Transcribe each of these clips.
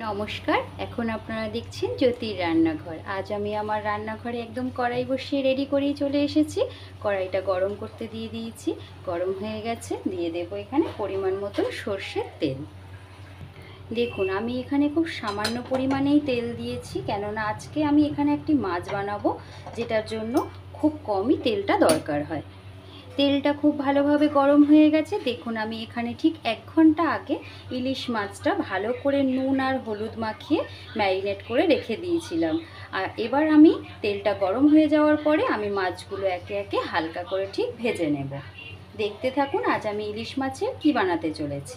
নমস্কার। এখন আপনারা দেখছেন জ্যোতির রান্নাঘর। আজ আমি আমার রান্নাঘরে একদম কড়াই বসিয়ে রেডি করেই চলে এসেছি। কড়াইটা গরম করতে দিয়ে দিয়েছি, গরম হয়ে গেছে। দিয়ে দেবো এখানে পরিমাণ মতন সর্ষের তেল। দেখুন, আমি এখানে খুব সামান্য পরিমাণেই তেল দিয়েছি, কেননা আজকে আমি এখানে একটি মাছ বানাবো, যেটার জন্য খুব কমই তেলটা দরকার হয়। তেলটা খুব ভালোভাবে গরম হয়ে গেছে। দেখুন, আমি এখানে ঠিক 1 ঘন্টা আগে ইলিশ মাছটা ভালো করে নুন আর হলুদ মাখিয়ে ম্যারিনেট করে রেখে দিয়েছিলাম। আর এবার আমি তেলটা গরম হয়ে যাওয়ার পরে আমি মাছগুলো একে একে হালকা করে ঠিক ভেজে নেব। দেখতে থাকুন আজ আমি ইলিশ মাছের কি বানাতে চলেছি।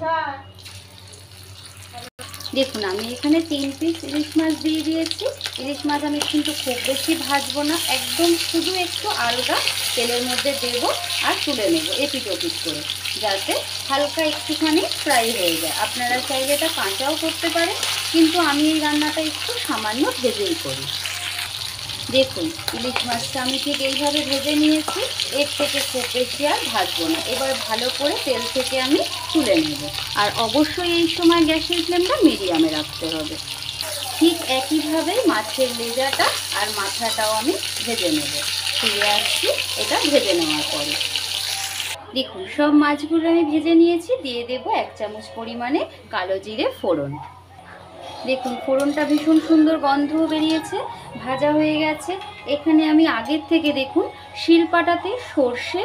দেখুন, আমি এখানে 3 পিস ইলিশ মাছ দিয়ে দিয়েছি। ইলিশ মাছ আমি কিন্তু খুব বেশি ভাজবো না, একদম শুধু একটু আলগা তেলের মধ্যে দেবো আর তুলে নেব এপিট ওপিট করে, যাতে হালকা একটুখানি ফ্রাই হয়ে যায়। আপনারা চাইলে এটা কাঁচাও করতে পারেন, কিন্তু আমি এই রান্নাটা একটু সামান্য ভেজেই করি। দেখুন, ইলিশ মাছটা আমি ঠিক এইভাবে ভেজে নিয়েছি। এর থেকে খুব বেশি আর ভাজবো না। এবার ভালো করে তেল থেকে আমি তুলে নেব। আর অবশ্যই এই সময় গ্যাসের ফ্লেমটা মিডিয়ামে রাখতে হবে। ঠিক একইভাবেই মাছের লেজাটা আর মাথাটাও আমি ভেজে নেব। ফিরে আসছি এটা ভেজে নেওয়ার পরে। দেখুন, সব মাছগুলো আমি ভেজে নিয়েছি। দিয়ে দেব 1 চামচ পরিমাণে কালো জিরে ফোড়ন। দেখুন, ফোড়নটা ভীষণ সুন্দর গন্ধও বেরিয়েছে, ভাজা হয়ে গেছে। এখানে আমি আগের থেকে দেখুন শিলপাটাতে সর্ষে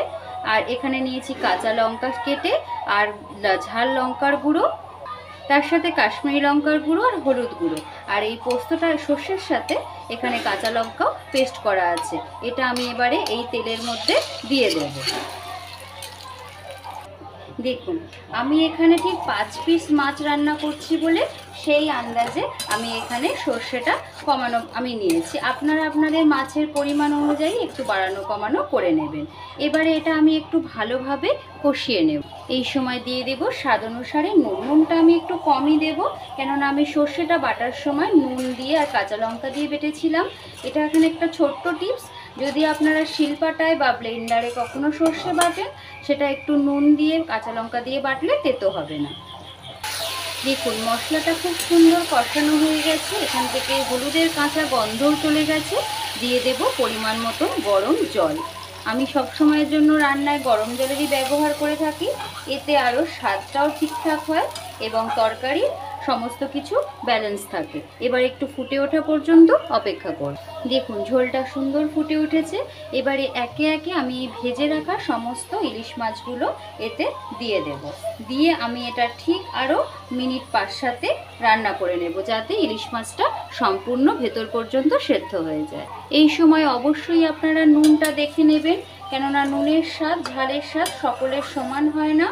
আর এখানে নিয়েছি কাঁচা লঙ্কা কেটে আর ঝাল লঙ্কার গুঁড়ো, তার সাথে কাশ্মীরি লঙ্কার গুঁড়ো আর হলুদ গুঁড়ো। আর এই পোস্তটা সর্ষের সাথে এখানে কাঁচা লঙ্কাও পেস্ট করা আছে। এটা আমি এবারে এই তেলের মধ্যে দিয়ে দেব। দেখুন, আমি এখানে ঠিক 5 পিস মাছ রান্না করছি বলে সেই আন্দাজে আমি এখানে সর্ষেটা কমানো আমি নিয়েছি। আপনারা আপনাদের মাছের পরিমাণ অনুযায়ী একটু বাড়ানো কমানো করে নেবেন। এবারে এটা আমি একটু ভালোভাবে কষিয়ে নেব। এই সময় দিয়ে দেব স্বাদ অনুসারে নুন। নুনটা আমি একটু কমই দেব, কেননা আমি সর্ষেটা বাটার সময় নুন দিয়ে আর কাঁচা লঙ্কা দিয়ে বেটেছিলাম। এটা এখানে একটা ছোট্ট টিপস, যদি আপনারা শিলপাটায় বা ব্লেন্ডারে কখনো সর্ষে বাটেন, সেটা একটু নুন দিয়ে কাঁচা লঙ্কা দিয়ে বাটলে তেতো হবে না। দেখুন, মশলাটা খুব সুন্দর কষানো হয়ে গেছে। এখান থেকে হলুদের কাঁচা গন্ধও চলে গেছে। দিয়ে দেব পরিমাণ মতন গরম জল। আমি সব সময়ের জন্য রান্নায় গরম জলেরই ব্যবহার করে থাকি। এতে আরও স্বাদটাও ঠিকঠাক হয় এবং তরকারির সমস্ত কিছু ব্যালেন্স থাকে। এবার একটু ফুটে ওঠা পর্যন্ত অপেক্ষা করব। দেখুন, ঝোলটা সুন্দর ফুটে উঠেছে। এবারে একে একে আমি ভেজে রাখা সমস্ত ইলিশ মাছগুলো এতে দিয়ে দেব। দিয়ে আমি এটা ঠিক আরও মিনিট 5-7 রান্না করে নেব, যাতে ইলিশ মাছটা সম্পূর্ণ ভেতর পর্যন্ত সেদ্ধ হয়ে যায়। এই সময় অবশ্যই আপনারা নুনটা দেখে নেবেন, কেননা নুনের স্বাদ ঝালের স্বাদ সকলের সমান হয় না।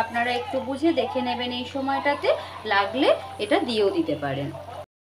আপনারা একটু বুঝে দেখে নেবেন এই সময়টাতে, লাগলে এটা দিয়েও দিতে পারেন।